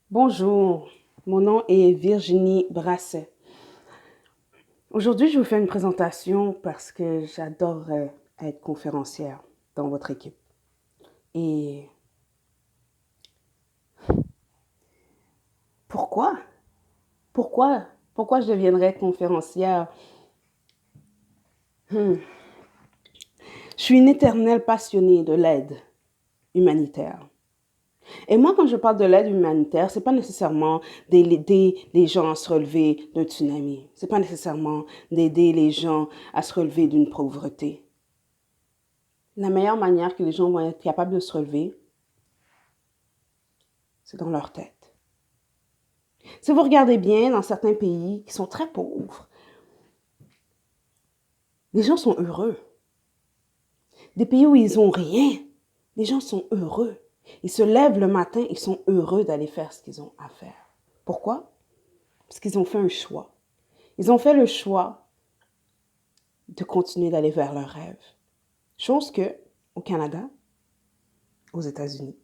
Bonjour, mon nom est Virginie Brasset. Aujourd'hui, je vous fais une présentation parce que j'adorerais être conférencière dans votre équipe. Et pourquoi? Pourquoi je deviendrais conférencière? Je suis une éternelle passionnée de l'aide humanitaire. Et moi, quand je parle de l'aide humanitaire, c'est pas nécessairement d'aider les gens à se relever d'un tsunami. C'est pas nécessairement d'aider les gens à se relever d'une pauvreté. La meilleure manière que les gens vont être capables de se relever, c'est dans leur tête. Si vous regardez bien, dans certains pays qui sont très pauvres, les gens sont heureux. Des pays où ils n'ont rien, les gens sont heureux. Ils se lèvent le matin, ils sont heureux d'aller faire ce qu'ils ont à faire. Pourquoi? Parce qu'ils ont fait un choix. Ils ont fait le choix de continuer d'aller vers leurs rêves. Chose que, au Canada, aux États-Unis,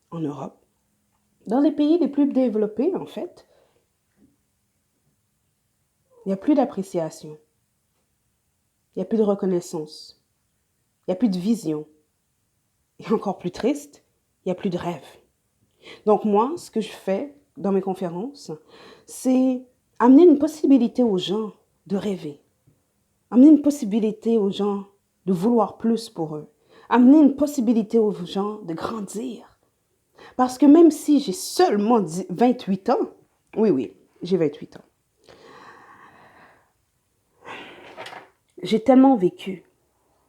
en Europe, dans les pays les plus développés, en fait, il n'y a plus d'appréciation. Il n'y a plus de reconnaissance. Il n'y a plus de vision. Et encore plus triste, il n'y a plus de rêve. Donc moi, ce que je fais dans mes conférences, c'est amener une possibilité aux gens de rêver. Amener une possibilité aux gens de vouloir plus pour eux. Amener une possibilité aux gens de grandir. Parce que même si j'ai seulement 28 ans, oui, j'ai 28 ans, j'ai tellement vécu.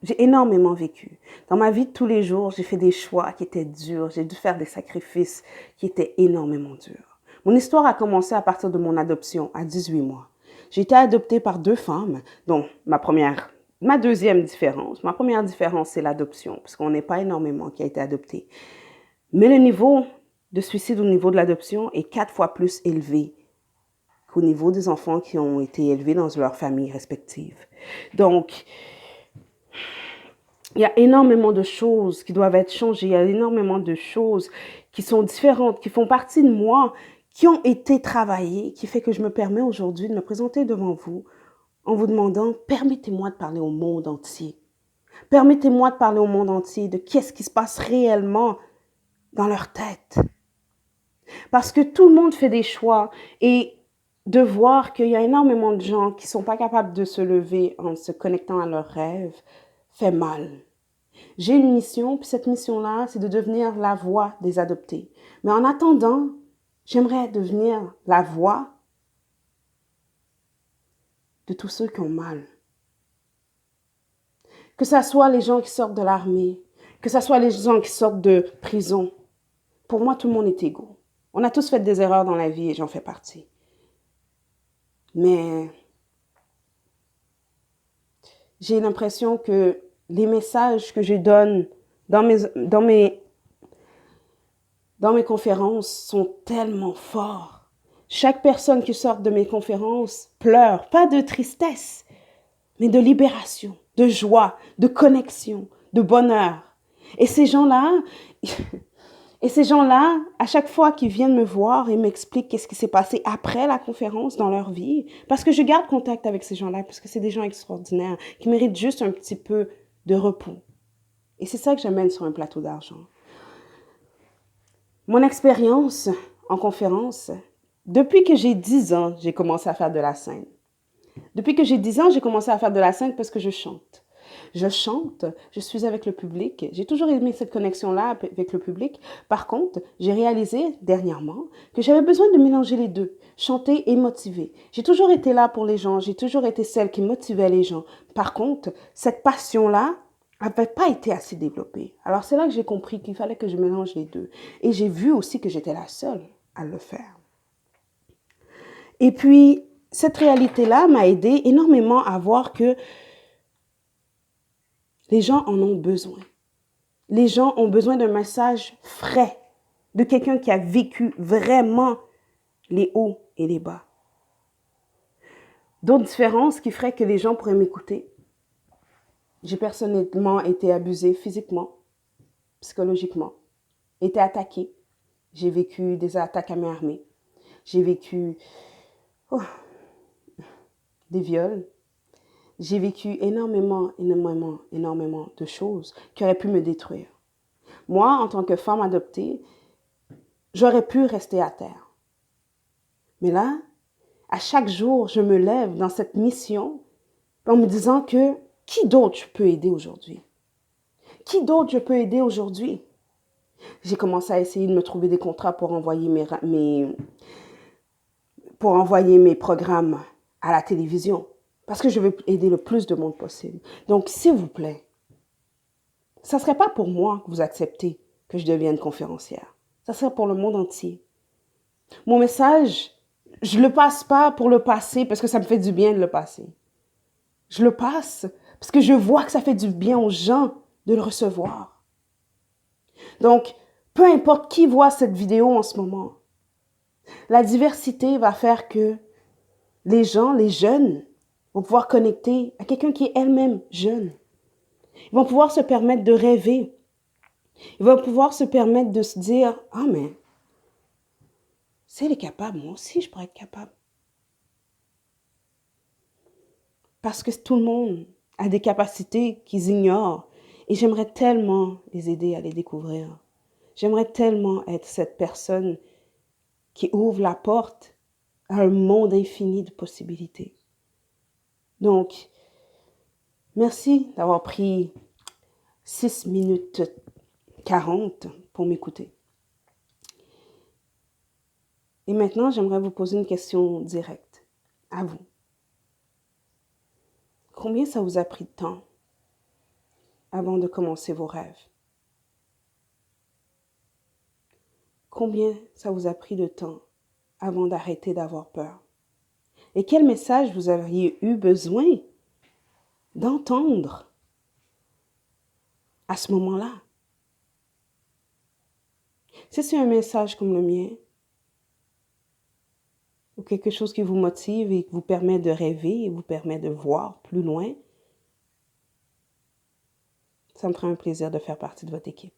J'ai énormément vécu. Dans ma vie de tous les jours, j'ai fait des choix qui étaient durs. J'ai dû faire des sacrifices qui étaient énormément durs. Mon histoire a commencé à partir de mon adoption à 18 mois. J'ai été adoptée par deux femmes, dont ma deuxième différence. Ma première différence, c'est l'adoption, parce qu'on n'est pas énormément qui a été adopté. Mais le niveau de suicide au niveau de l'adoption est 4 fois plus élevé qu'au niveau des enfants qui ont été élevés dans leurs familles respectives. Donc, il y a énormément de choses qui doivent être changées. Il y a énormément de choses qui sont différentes, qui font partie de moi, qui ont été travaillées, qui fait que je me permets aujourd'hui de me présenter devant vous en vous demandant, permettez-moi de parler au monde entier. Permettez-moi de parler au monde entier de qu'est-ce qui se passe réellement dans leur tête. Parce que tout le monde fait des choix et de voir qu'il y a énormément de gens qui ne sont pas capables de se lever en se connectant à leurs rêves fait mal. J'ai une mission, puis cette mission-là, c'est de devenir la voix des adoptés. Mais en attendant, j'aimerais devenir la voix de tous ceux qui ont mal. Que ce soit les gens qui sortent de l'armée, que ce soit les gens qui sortent de prison. Pour moi, tout le monde est égaux. On a tous fait des erreurs dans la vie et j'en fais partie. Mais j'ai l'impression que les messages que je donne dans mes conférences sont tellement forts. Chaque personne qui sort de mes conférences pleure, pas de tristesse, mais de libération, de joie, de connexion, de bonheur. Et ces gens-là, à chaque fois qu'ils viennent me voir et m'expliquent qu'est-ce qui s'est passé après la conférence dans leur vie, parce que je garde contact avec ces gens-là, parce que c'est des gens extraordinaires, qui méritent juste un petit peu de repos. Et c'est ça que j'amène sur un plateau d'argent. Mon expérience en conférence, depuis que j'ai 10 ans, j'ai commencé à faire de la scène. Depuis que j'ai 10 ans, j'ai commencé à faire de la scène parce que je chante. Je chante, je suis avec le public. J'ai toujours aimé cette connexion-là avec le public. Par contre, j'ai réalisé dernièrement que j'avais besoin de mélanger les deux, chanter et motiver. J'ai toujours été là pour les gens, j'ai toujours été celle qui motivait les gens. Par contre, cette passion-là n'avait pas été assez développée. Alors c'est là que j'ai compris qu'il fallait que je mélange les deux. Et j'ai vu aussi que j'étais la seule à le faire. Et puis, cette réalité-là m'a aidé énormément à voir que les gens en ont besoin. Les gens ont besoin d'un message frais, de quelqu'un qui a vécu vraiment les hauts et les bas. D'autres différences qui feraient que les gens pourraient m'écouter. J'ai personnellement été abusée physiquement, psychologiquement, été attaquée. J'ai vécu des attaques à main armée. J'ai vécu des viols. J'ai vécu énormément de choses qui auraient pu me détruire. Moi, en tant que femme adoptée, j'aurais pu rester à terre. Mais là, à chaque jour, je me lève dans cette mission en me disant que qui d'autre je peux aider aujourd'hui? Qui d'autre je peux aider aujourd'hui? J'ai commencé à essayer de me trouver des contrats pour envoyer mes programmes à la télévision. Parce que je veux aider le plus de monde possible. Donc, s'il vous plaît, ça ne serait pas pour moi que vous acceptez que je devienne conférencière. Ça serait pour le monde entier. Mon message, je ne le passe pas pour le passer parce que ça me fait du bien de le passer. Je le passe parce que je vois que ça fait du bien aux gens de le recevoir. Donc, peu importe qui voit cette vidéo en ce moment, la diversité va faire que les gens, les jeunes, vont pouvoir connecter à quelqu'un qui est elle-même jeune. Ils vont pouvoir se permettre de rêver. Ils vont pouvoir se permettre de se dire, « Ah, mais si elle est capable, moi aussi je pourrais être capable. » Parce que tout le monde a des capacités qu'ils ignorent. Et j'aimerais tellement les aider à les découvrir. J'aimerais tellement être cette personne qui ouvre la porte à un monde infini de possibilités. Donc, merci d'avoir pris 6 minutes 40 pour m'écouter. Et maintenant, j'aimerais vous poser une question directe à vous. Combien ça vous a pris de temps avant de commencer vos rêves? Combien ça vous a pris de temps avant d'arrêter d'avoir peur? Et quel message vous auriez eu besoin d'entendre à ce moment-là? Si c'est un message comme le mien, ou quelque chose qui vous motive et qui vous permet de rêver et vous permet de voir plus loin, ça me ferait un plaisir de faire partie de votre équipe.